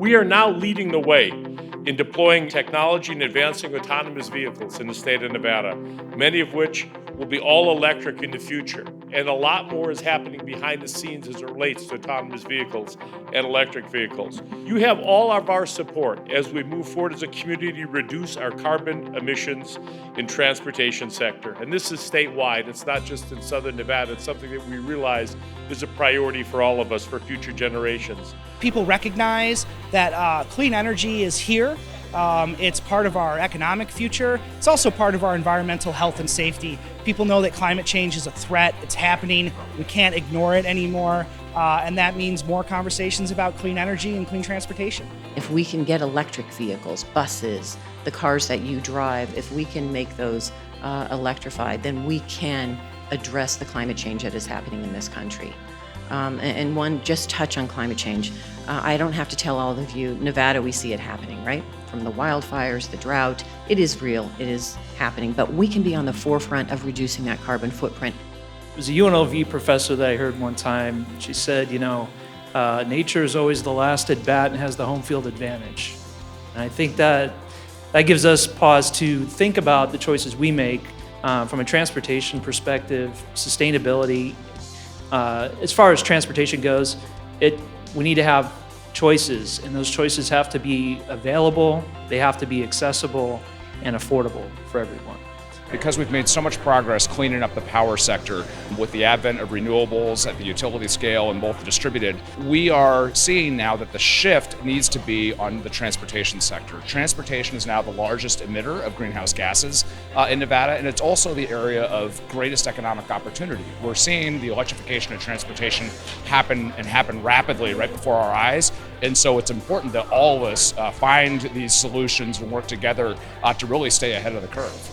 We are now leading the way in deploying technology and advancing autonomous vehicles in the state of Nevada, many of which will be all electric in the future. And a lot more is happening behind the scenes as it relates to autonomous vehicles and electric vehicles. You have all of our support as we move forward as a community to reduce our carbon emissions in transportation sector. And this is statewide. It's not just in Southern Nevada. It's something that we realize is a priority for all of us for future generations. People recognize that clean energy is here. It's part of our economic future. It's also part of our environmental health and safety. People know that climate change is a threat. It's happening. We can't ignore it anymore. And that means more conversations about clean energy and clean transportation. If we can get electric vehicles, buses, the cars that you drive, if we can make those electrified, then we can address the climate change that is happening in this country. And one, just touch on climate change. I don't have to tell all of you, Nevada, we see it happening, right? From the wildfires, the drought, it is real, it is happening, but we can be on the forefront of reducing that carbon footprint. There was a UNLV professor that I heard one time. She said, nature is always the last at bat and has the home field advantage. And I think that gives us pause to think about the choices we make from a transportation perspective, sustainability. As far as transportation goes, we need to have choices, and those choices have to be available, they have to be accessible and affordable for everyone. Because we've made so much progress cleaning up the power sector with the advent of renewables at the utility scale and both distributed, we are seeing now that the shift needs to be on the transportation sector. Transportation is now the largest emitter of greenhouse gases in Nevada, and it's also the area of greatest economic opportunity. We're seeing the electrification of transportation happen rapidly right before our eyes, and so it's important that all of us find these solutions and work together to really stay ahead of the curve.